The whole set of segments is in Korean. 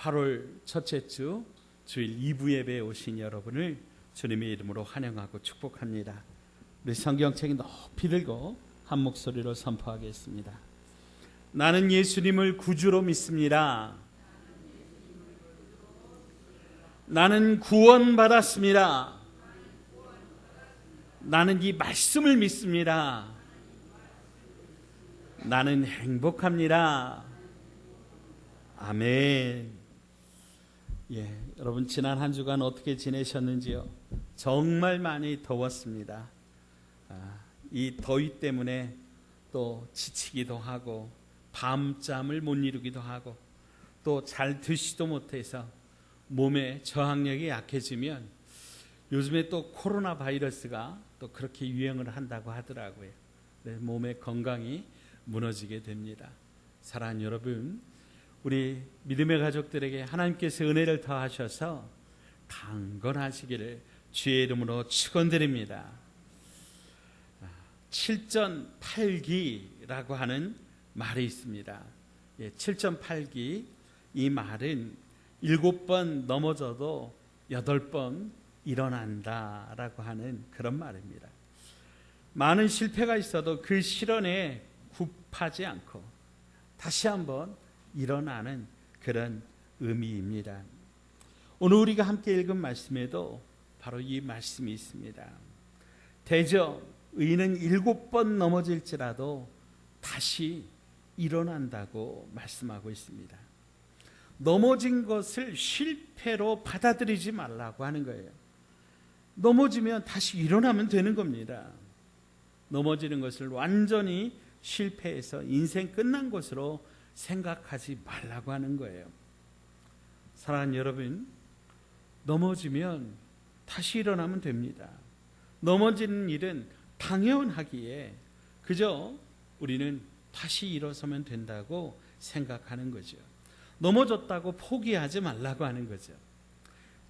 8월 첫째 주 주일 2부 예배에 오신 여러분을 주님의 이름으로 환영하고 축복합니다. 우리 성경책이 높이 들고 한 목소리로 선포하겠습니다. 나는 예수님을 구주로 믿습니다. 나는 구원받았습니다. 나는 이 말씀을 믿습니다. 나는 행복합니다. 아멘. 여러분 지난 한 주간 어떻게 지내셨는지요? 정말 많이 더웠습니다. 이 더위 때문에 또 지치기도 하고 밤잠을 못 이루기도 하고 또 잘 드시도 못해서 몸의 저항력이 약해지면 요즘에 또 코로나 바이러스가 또 그렇게 유행을 한다고 하더라고요. 몸의 건강이 무너지게 됩니다. 사랑하는 여러분, 우리 믿음의 가족들에게 하나님께서 은혜를 더하셔서 강건하시기를 주의 이름으로 축원드립니다. 7.8기라고 하는 말이 있습니다. 7.8기, 이 말은 7번 넘어져도 8번 일어난다라고 하는 그런 말입니다. 많은 실패가 있어도 그 실현에 굽하지 않고 다시 한번 일어나는 그런 의미입니다. 오늘 우리가 함께 읽은 말씀에도 바로 이 말씀이 있습니다. 대저 의인은 7번 넘어질지라도 다시 일어난다고 말씀하고 있습니다. 넘어진 것을 실패로 받아들이지 말라고 하는 거예요. 넘어지면 다시 일어나면 되는 겁니다. 넘어지는 것을 완전히 실패해서 인생 끝난 것으로 생각하지 말라고 하는 거예요. 사랑하는 여러분, 넘어지면 다시 일어나면 됩니다. 넘어지는 일은 당연하기에 그저 우리는 다시 일어서면 된다고 생각하는 거죠. 넘어졌다고 포기하지 말라고 하는 거죠.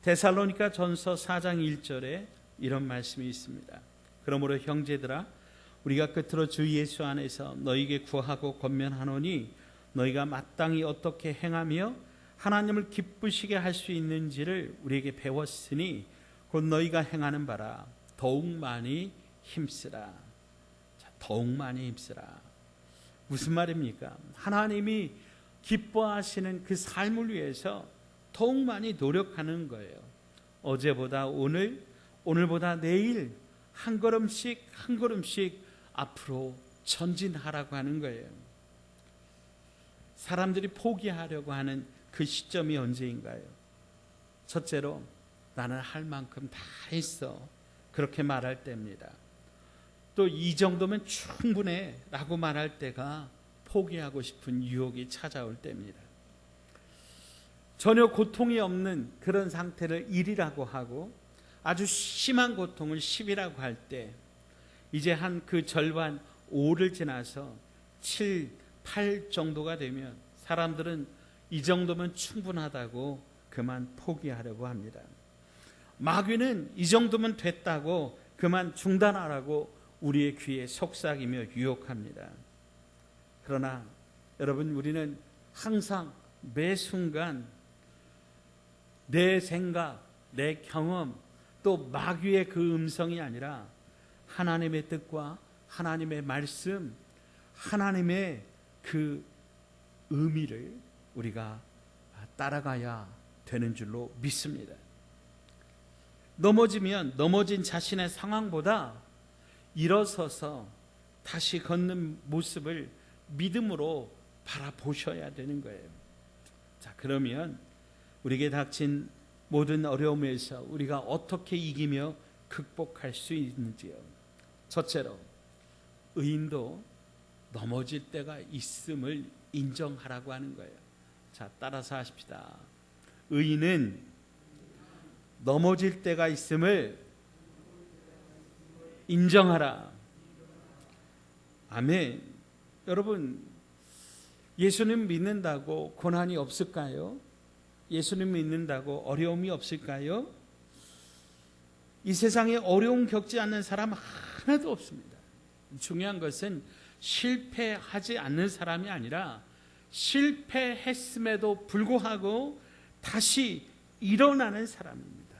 데살로니가 전서 4장 1절에 이런 말씀이 있습니다. 그러므로 형제들아, 우리가 끝으로 주 예수 안에서 너희에게 구하고 권면하노니 너희가 마땅히 어떻게 행하며 하나님을 기쁘시게 할 수 있는지를 우리에게 배웠으니 곧 너희가 행하는 바라 더욱 많이 힘쓰라. 더욱 많이 힘쓰라. 무슨 말입니까? 하나님이 기뻐하시는 그 삶을 위해서 더욱 많이 노력하는 거예요. 어제보다 오늘, 오늘보다 내일 한 걸음씩 한 걸음씩 앞으로 전진하라고 하는 거예요. 사람들이 포기하려고 하는 그 시점이 언제인가요? 첫째로 나는 할 만큼 다 했어, 그렇게 말할 때입니다. 또 이 정도면 충분해 라고 말할 때가 포기하고 싶은 유혹이 찾아올 때입니다. 전혀 고통이 없는 그런 상태를 1이라고 하고 아주 심한 고통을 10이라고 할 때 이제 한 그 절반 5를 지나서 7, 8 정도가 되면 사람들은 이 정도면 충분하다고 그만 포기하려고 합니다. 마귀는 이 정도면 됐다고 그만 중단하라고 우리의 귀에 속삭이며 유혹합니다. 그러나 여러분, 우리는 항상 매 순간 내 생각, 내 경험, 또 마귀의 그 음성이 아니라 하나님의 뜻과 하나님의 말씀, 하나님의 그 의미를 우리가 따라가야 되는 줄로 믿습니다. 넘어지면 넘어진 자신의 상황보다 일어서서 다시 걷는 모습을 믿음으로 바라보셔야 되는 거예요. 자, 그러면 우리에게 닥친 모든 어려움에서 우리가 어떻게 이기며 극복할 수 있는지요. 첫째로, 의인도 넘어질 때가 있음을 인정하라고 하는 거예요. 자, 따라서 하십시다. 의인은 넘어질 때가 있음을 인정하라. 아멘. 여러분, 예수님 믿는다고 고난이 없을까요? 예수님 믿는다고 어려움이 없을까요? 이 세상에 어려움 겪지 않는 사람 하나도 없습니다. 중요한 것은 실패하지 않는 사람이 아니라 실패했음에도 불구하고 다시 일어나는 사람입니다.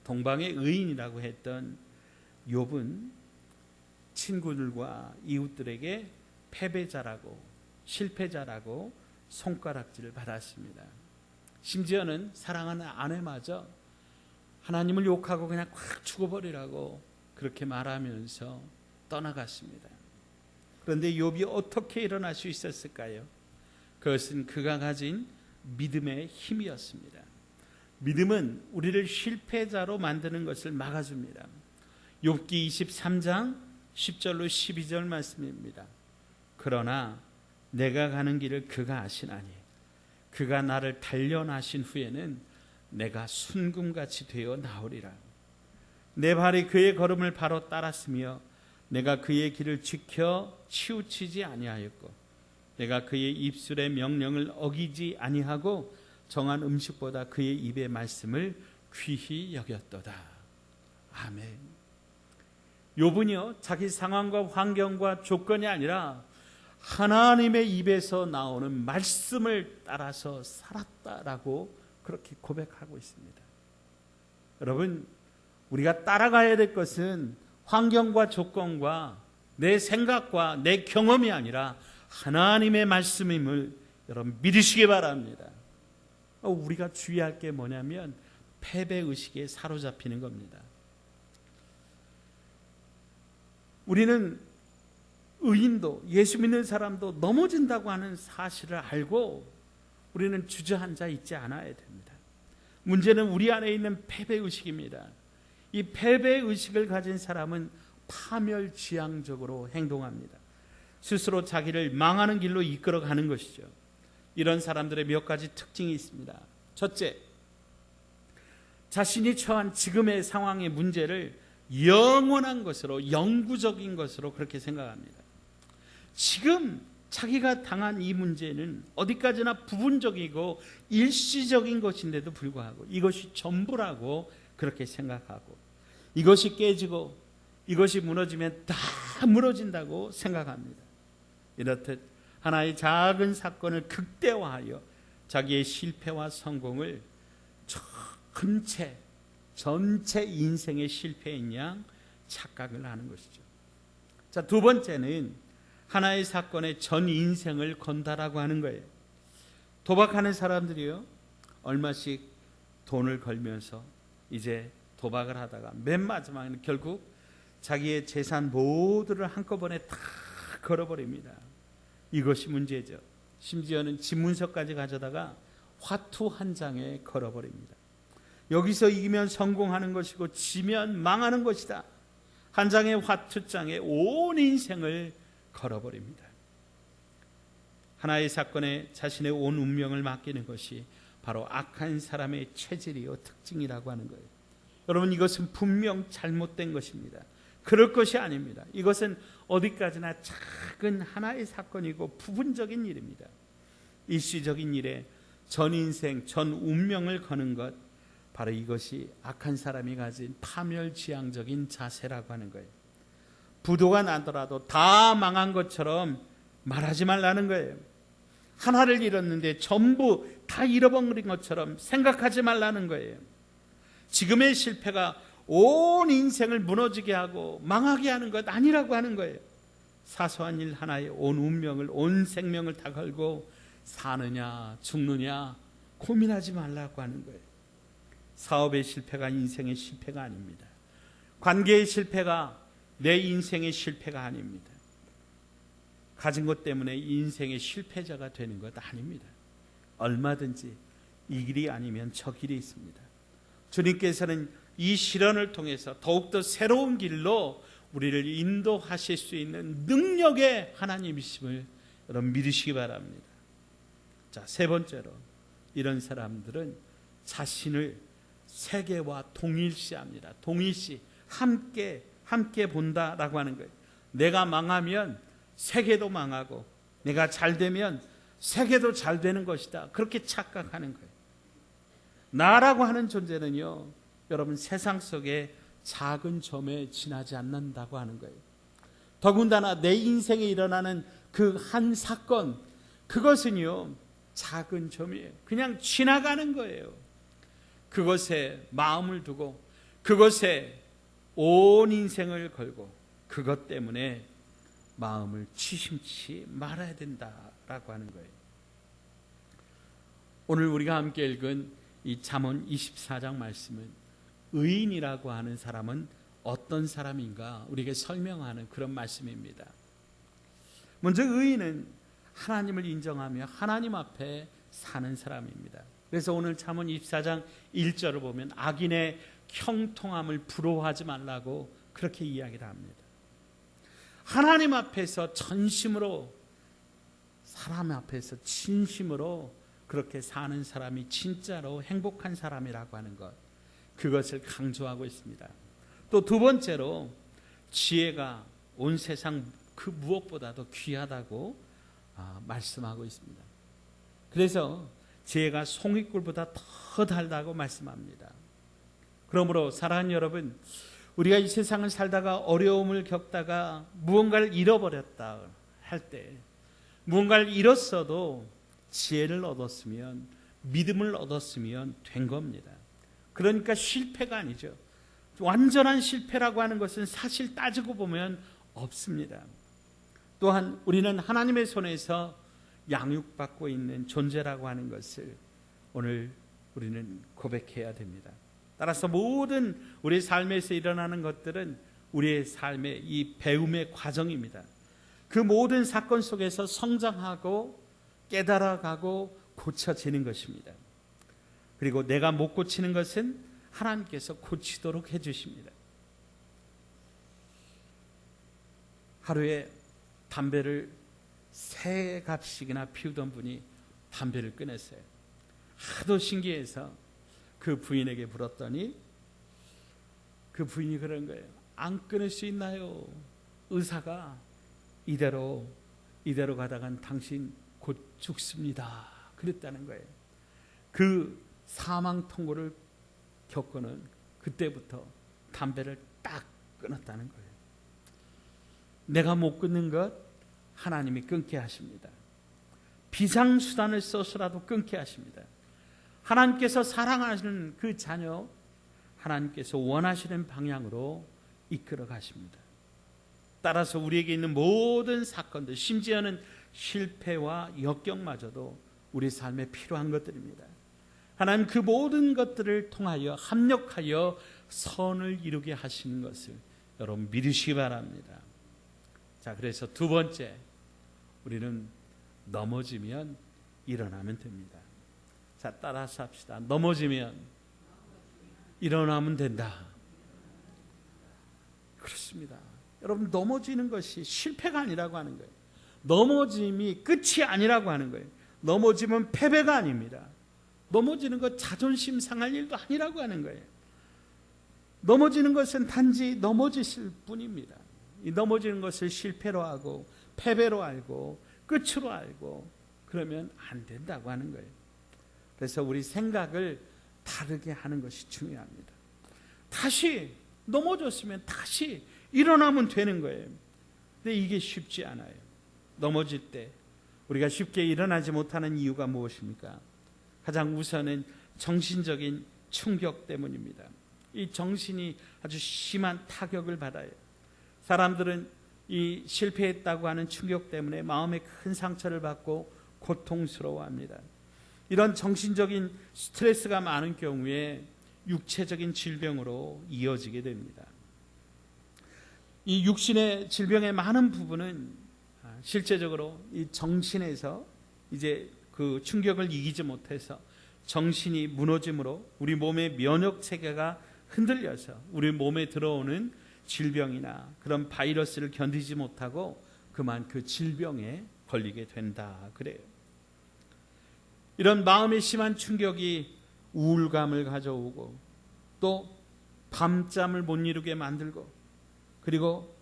동방의 의인이라고 했던 욥은 친구들과 이웃들에게 패배자라고 실패자라고 손가락질을 받았습니다. 심지어는 사랑하는 아내마저 하나님을 욕하고 그냥 콱 죽어버리라고 그렇게 말하면서 떠나갔습니다. 그런데 욥이 어떻게 일어날 수 있었을까요? 그것은 그가 가진 믿음의 힘이었습니다. 믿음은 우리를 실패자로 만드는 것을 막아줍니다. 욥기 23장 10절로 12절 말씀입니다. 그러나 내가 가는 길을 그가 아시나니 그가 나를 단련하신 후에는 내가 순금같이 되어 나오리라. 내 발이 그의 걸음을 바로 따랐으며 내가 그의 길을 지켜 치우치지 아니하였고 내가 그의 입술의 명령을 어기지 아니하고 정한 음식보다 그의 입의 말씀을 귀히 여겼도다. 아멘. 욥은요, 자기 상황과 환경과 조건이 아니라 하나님의 입에서 나오는 말씀을 따라서 살았다라고 그렇게 고백하고 있습니다. 여러분, 우리가 따라가야 될 것은 환경과 조건과 내 생각과 내 경험이 아니라 하나님의 말씀임을 여러분 믿으시기 바랍니다. 우리가 주의할 게 뭐냐면 패배의식에 사로잡히는 겁니다. 우리는 의인도 예수 믿는 사람도 넘어진다고 하는 사실을 알고 우리는 주저앉아 있지 않아야 됩니다. 문제는 우리 안에 있는 패배의식입니다. 이 패배의식을 가진 사람은 파멸지향적으로 행동합니다. 스스로 자기를 망하는 길로 이끌어가는 것이죠. 이런 사람들의 몇 가지 특징이 있습니다. 첫째, 자신이 처한 지금의 상황의 문제를 영원한 것으로, 영구적인 것으로 그렇게 생각합니다. 지금 자기가 당한 이 문제는 어디까지나 부분적이고 일시적인 것인데도 불구하고 이것이 전부라고 그렇게 생각하고, 이것이 깨지고 이것이 무너지면 다 무너진다고 생각합니다. 이렇듯 하나의 작은 사건을 극대화하여 자기의 실패와 성공을 전체 인생의 실패인 양 착각을 하는 것이죠. 자, 두 번째는 하나의 사건에 전 인생을 건다라고 하는 거예요. 도박하는 사람들이요, 얼마씩 돈을 걸면서 이제 도박을 하다가 맨 마지막에는 결국 자기의 재산 모두를 한꺼번에 다 걸어버립니다. 이것이 문제죠. 심지어는 집문서까지 가져다가 화투 한 장에 걸어버립니다. 여기서 이기면 성공하는 것이고 지면 망하는 것이다. 한 장의 화투장에 온 인생을 걸어버립니다. 하나의 사건에 자신의 온 운명을 맡기는 것이 바로 악한 사람의 체질이요 특징이라고 하는 거예요. 여러분, 이것은 분명 잘못된 것입니다. 그럴 것이 아닙니다. 이것은 어디까지나 작은 하나의 사건이고 부분적인 일입니다. 일시적인 일에 전 인생, 전 운명을 거는 것, 바로 이것이 악한 사람이 가진 파멸지향적인 자세라고 하는 거예요. 부도가 나더라도 다 망한 것처럼 말하지 말라는 거예요. 하나를 잃었는데 전부 다 잃어버린 것처럼 생각하지 말라는 거예요. 지금의 실패가 온 인생을 무너지게 하고 망하게 하는 것 아니라고 하는 거예요. 사소한 일 하나에 온 운명을, 온 생명을 다 걸고 사느냐 죽느냐 고민하지 말라고 하는 거예요. 사업의 실패가 인생의 실패가 아닙니다. 관계의 실패가 내 인생의 실패가 아닙니다. 가진 것 때문에 인생의 실패자가 되는 것 아닙니다. 얼마든지 이 길이 아니면 저 길이 있습니다. 주님께서는 이 실현을 통해서 더욱더 새로운 길로 우리를 인도하실 수 있는 능력의 하나님이심을 여러분 믿으시기 바랍니다. 자, 세 번째로, 이런 사람들은 자신을 세계와 동일시합니다. 동일시, 함께 본다라고 하는 거예요. 내가 망하면 세계도 망하고 내가 잘 되면 세계도 잘 되는 것이다. 그렇게 착각하는 거예요. 나라고 하는 존재는요, 여러분 세상 속에 작은 점에 지나지 않는다고 하는 거예요. 더군다나 내 인생에 일어나는 그 한 사건, 그것은요 작은 점이에요. 그냥 지나가는 거예요. 그것에 마음을 두고 그것에 온 인생을 걸고 그것 때문에 마음을 치심치 말아야 된다라고 하는 거예요. 오늘 우리가 함께 읽은 이 잠언 24장 말씀은 의인이라고 하는 사람은 어떤 사람인가 우리에게 설명하는 그런 말씀입니다. 먼저 의인은 하나님을 인정하며 하나님 앞에 사는 사람입니다. 그래서 오늘 잠언 24장 1절을 보면 악인의 형통함을 부러워하지 말라고 그렇게 이야기를 합니다. 하나님 앞에서 전심으로, 사람 앞에서 진심으로 그렇게 사는 사람이 진짜로 행복한 사람이라고 하는 것, 그것을 강조하고 있습니다. 또 두 번째로 지혜가 온 세상 그 무엇보다도 귀하다고 말씀하고 있습니다. 그래서 지혜가 송이꿀보다 더 달다고 말씀합니다. 그러므로 사랑하는 여러분, 우리가 이 세상을 살다가 어려움을 겪다가 무언가를 잃어버렸다 할 때, 무언가를 잃었어도 지혜를 얻었으면, 믿음을 얻었으면 된 겁니다. 그러니까 실패가 아니죠. 완전한 실패라고 하는 것은 사실 따지고 보면 없습니다. 또한 우리는 하나님의 손에서 양육받고 있는 존재라고 하는 것을 오늘 우리는 고백해야 됩니다. 따라서 모든 우리 삶에서 일어나는 것들은 우리의 삶의 이 배움의 과정입니다. 그 모든 사건 속에서 성장하고 깨달아가고 고쳐지는 것입니다. 그리고 내가 못 고치는 것은 하나님께서 고치도록 해주십니다. 하루에 담배를 3갑씩이나 피우던 분이 담배를 끊었어요. 하도 신기해서 그 부인에게 물었더니 그 부인이 그런 거예요. 안 끊을 수 있나요? 의사가 이대로 가다간 당신 곧 죽습니다. 그랬다는 거예요. 그 사망 통고를 겪고는 그때부터 담배를 딱 끊었다는 거예요. 내가 못 끊는 것 하나님이 끊게 하십니다. 비상수단을 써서라도 끊게 하십니다. 하나님께서 사랑하시는 그 자녀, 하나님께서 원하시는 방향으로 이끌어 가십니다. 따라서 우리에게 있는 모든 사건들, 심지어는 실패와 역경마저도 우리 삶에 필요한 것들입니다. 하나님 그 모든 것들을 통하여 합력하여 선을 이루게 하시는 것을 여러분 믿으시기 바랍니다. 자, 그래서 두 번째, 우리는 넘어지면 일어나면 됩니다. 자, 따라서 합시다. 넘어지면 일어나면 된다. 그렇습니다. 여러분, 넘어지는 것이 실패가 아니라고 하는 거예요. 넘어짐이 끝이 아니라고 하는 거예요. 넘어지면 패배가 아닙니다. 넘어지는 것 자존심 상할 일도 아니라고 하는 거예요. 넘어지는 것은 단지 넘어지실 뿐입니다. 이 넘어지는 것을 실패로 하고 패배로 알고 끝으로 알고 그러면 안 된다고 하는 거예요. 그래서 우리 생각을 다르게 하는 것이 중요합니다. 다시 넘어졌으면 다시 일어나면 되는 거예요. 근데 이게 쉽지 않아요. 넘어질 때 우리가 쉽게 일어나지 못하는 이유가 무엇입니까? 가장 우선은 정신적인 충격 때문입니다. 이 정신이 아주 심한 타격을 받아요. 사람들은 이 실패했다고 하는 충격 때문에 마음에 큰 상처를 받고 고통스러워합니다. 이런 정신적인 스트레스가 많은 경우에 육체적인 질병으로 이어지게 됩니다. 이 육신의 질병의 많은 부분은 실제적으로 이 정신에서 이제 그 충격을 이기지 못해서 정신이 무너짐으로 우리 몸의 면역 체계가 흔들려서 우리 몸에 들어오는 질병이나 그런 바이러스를 견디지 못하고 그만 그 질병에 걸리게 된다 그래요. 이런 마음의 심한 충격이 우울감을 가져오고 또 밤잠을 못 이루게 만들고 그리고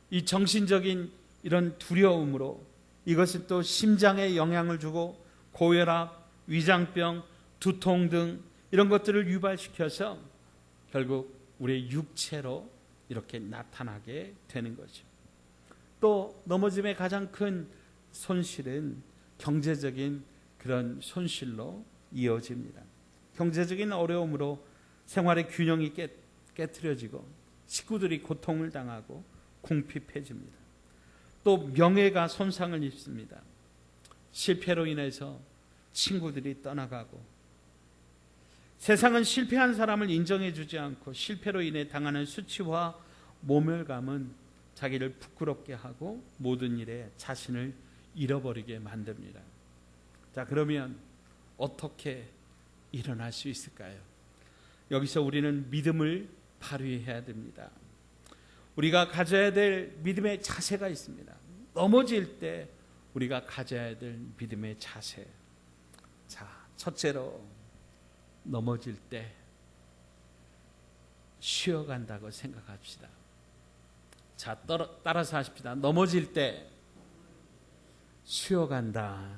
이 정신적인 이런 두려움으로 이것이 또 심장에 영향을 주고 고혈압, 위장병, 두통 등 이런 것들을 유발시켜서 결국 우리의 육체로 이렇게 나타나게 되는 거죠. 또 넘어짐의 가장 큰 손실은 경제적인 그런 손실로 이어집니다. 경제적인 어려움으로 생활의 균형이 깨트려지고 식구들이 고통을 당하고 궁핍해집니다. 또 명예가 손상을 입습니다. 실패로 인해서 친구들이 떠나가고, 세상은 실패한 사람을 인정해 주지 않고 실패로 인해 당하는 수치와 모멸감은 자기를 부끄럽게 하고 모든 일에 자신을 잃어버리게 만듭니다. 자, 그러면 어떻게 일어날 수 있을까요? 여기서 우리는 믿음을 발휘해야 됩니다. 우리가 가져야 될 믿음의 자세가 있습니다. 넘어질 때 우리가 가져야 될 믿음의 자세. 자, 첫째로 넘어질 때 쉬어간다고 생각합시다. 자, 따라서 하십시다. 넘어질 때 쉬어간다.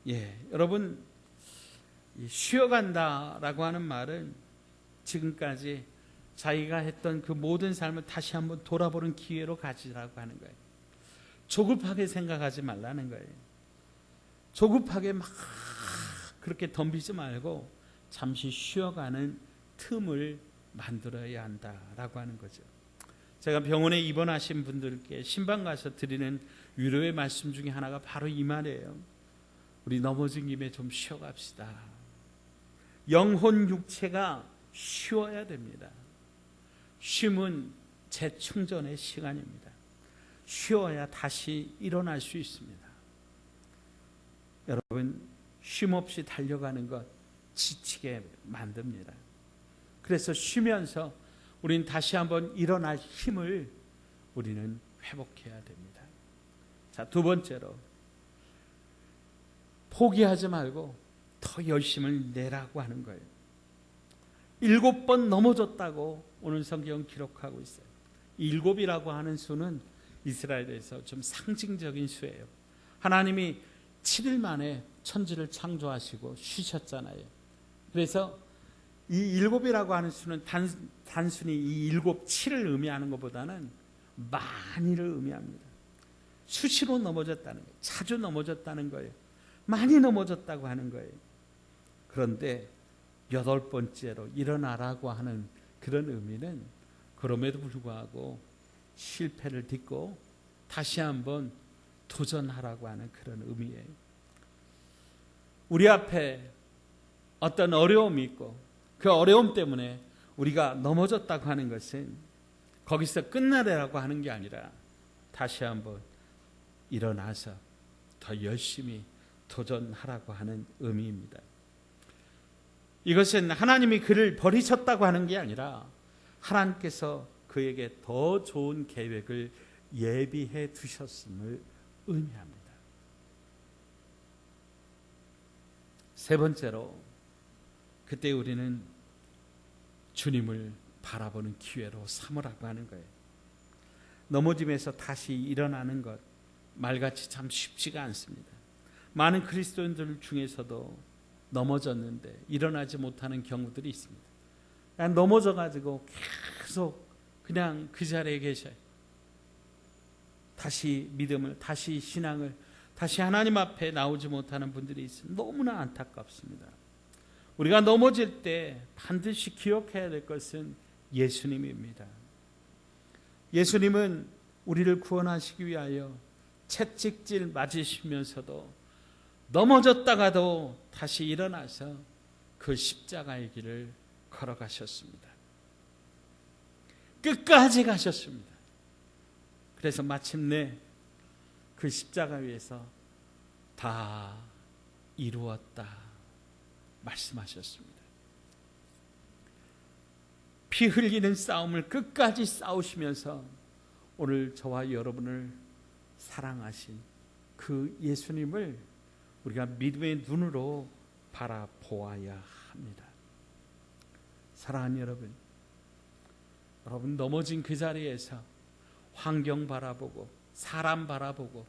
예, 여러분, 쉬어간다라고 하는 말은 지금까지 자기가 했던 그 모든 삶을 다시 한번 돌아보는 기회로 가지라고 하는 거예요. 조급하게 생각하지 말라는 거예요. 조급하게 막 그렇게 덤비지 말고 잠시 쉬어가는 틈을 만들어야 한다라고 하는 거죠. 제가 병원에 입원하신 분들께 신방 가서 드리는 위로의 말씀 중에 하나가 바로 이 말이에요. 우리 넘어진 김에 좀 쉬어갑시다. 영혼 육체가 쉬어야 됩니다. 쉼은 재충전의 시간입니다. 쉬어야 다시 일어날 수 있습니다. 여러분, 쉼 없이 달려가는 것 지치게 만듭니다. 그래서 쉬면서 우리는 다시 한번 일어날 힘을 우리는 회복해야 됩니다. 자, 두 번째로 포기하지 말고 더 열심을 내라고 하는 거예요. 7번 넘어졌다고 오늘 성경 기록하고 있어요. 7이라고 하는 수는 이스라엘에서 좀 상징적인 수예요. 하나님이 7일 만에 천지를 창조하시고 쉬셨잖아요. 그래서 이 7이라고 하는 수는 단순히 이 7, 7을 의미하는 것보다는 많이를 의미합니다. 수시로 넘어졌다는 거예요. 자주 넘어졌다는 거예요. 많이 넘어졌다고 하는 거예요. 그런데 8번째로 일어나라고 하는 그런 의미는 그럼에도 불구하고 실패를 딛고 다시 한번 도전하라고 하는 그런 의미예요. 우리 앞에 어떤 어려움이 있고 그 어려움 때문에 우리가 넘어졌다고 하는 것은 거기서 끝나라고 하는 게 아니라 다시 한번 일어나서 더 열심히 도전하라고 하는 의미입니다. 이것은 하나님이 그를 버리셨다고 하는 게 아니라 하나님께서 그에게 더 좋은 계획을 예비해 두셨음을 의미합니다. 세 번째로, 그때 우리는 주님을 바라보는 기회로 삼으라고 하는 거예요. 넘어짐에서 다시 일어나는 것 말같이 참 쉽지가 않습니다. 많은 그리스도인들 중에서도 넘어졌는데 일어나지 못하는 경우들이 있습니다. 그냥 넘어져가지고 계속 그냥 그 자리에 계셔요. 다시 믿음을, 다시 신앙을, 다시 하나님 앞에 나오지 못하는 분들이 있습니다. 너무나 안타깝습니다. 우리가 넘어질 때 반드시 기억해야 될 것은 예수님입니다. 예수님은 우리를 구원하시기 위하여 채찍질 맞으시면서도 넘어졌다가도 다시 일어나서 그 십자가의 길을 걸어가셨습니다. 끝까지 가셨습니다. 그래서 마침내 그 십자가 위에서 다 이루었다 말씀하셨습니다. 피 흘리는 싸움을 끝까지 싸우시면서 오늘 저와 여러분을 사랑하신 그 예수님을 우리가 믿음의 눈으로 바라보아야 합니다. 사랑하는 여러분, 여러분 넘어진 그 자리에서 환경 바라보고 사람 바라보고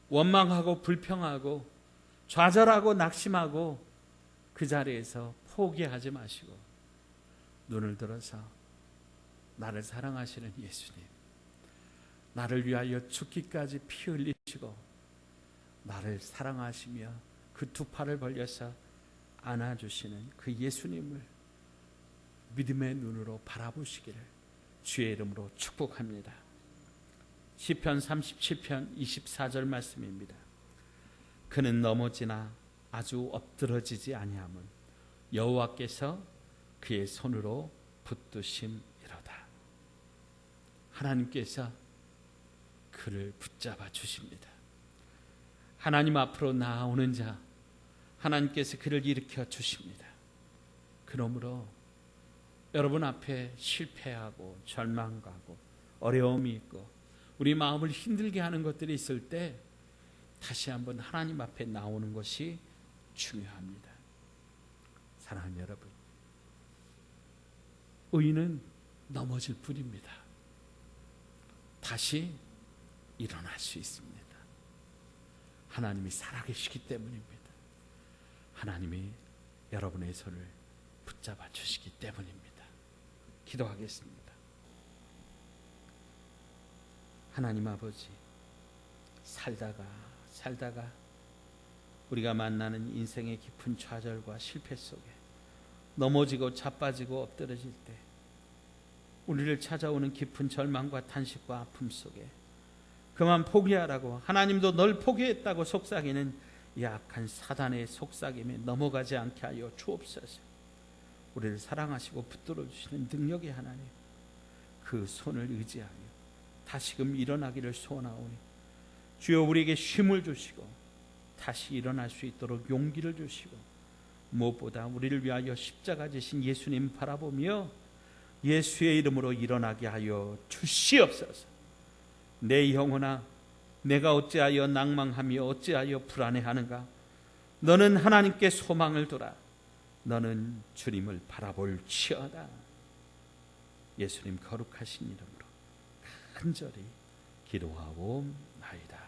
원망하고 불평하고 좌절하고 낙심하고 그 자리에서 포기하지 마시고 눈을 들어서 나를 사랑하시는 예수님, 나를 위하여 죽기까지 피 흘리시고 나를 사랑하시며 그 두 팔을 벌려서 안아주시는 그 예수님을 믿음의 눈으로 바라보시기를 주의 이름으로 축복합니다. 시편 37편 24절 말씀입니다. 그는 넘어지나 아주 엎드러지지 아니함은 여호와께서 그의 손으로 붙드심이로다. 하나님께서 그를 붙잡아 주십니다. 하나님 앞으로 나아오는 자, 하나님께서 그를 일으켜 주십니다. 그러므로 여러분 앞에 실패하고 절망가고 어려움이 있고 우리 마음을 힘들게 하는 것들이 있을 때 다시 한번 하나님 앞에 나오는 것이 중요합니다. 사랑하는 여러분, 의인은 넘어질 뿐입니다. 다시 일어날 수 있습니다. 하나님이 살아계시기 때문입니다. 하나님이 여러분의 손을 붙잡아 주시기 때문입니다. 기도하겠습니다. 하나님 아버지, 살다가 우리가 만나는 인생의 깊은 좌절과 실패 속에 넘어지고 자빠지고 엎드러질 때 우리를 찾아오는 깊은 절망과 탄식과 아픔 속에 그만 포기하라고, 하나님도 널 포기했다고 속삭이는 약한 사단의 속삭임에 넘어가지 않게 하여 주옵소서. 우리를 사랑하시고 붙들어 주시는 능력의 하나님, 그 손을 의지하여 다시금 일어나기를 소원하오니 주여 우리에게 쉼을 주시고 다시 일어날 수 있도록 용기를 주시고 무엇보다 우리를 위하여 십자가 지신 예수님 바라보며 예수의 이름으로 일어나게 하여 주시옵소서. 내 영혼아, 내가 어찌하여 낭망하며 어찌하여 불안해하는가? 너는 하나님께 소망을 두라. 너는 주님을 바라볼지어다. 예수님 거룩하신 이름으로 간절히 기도하옵나이다.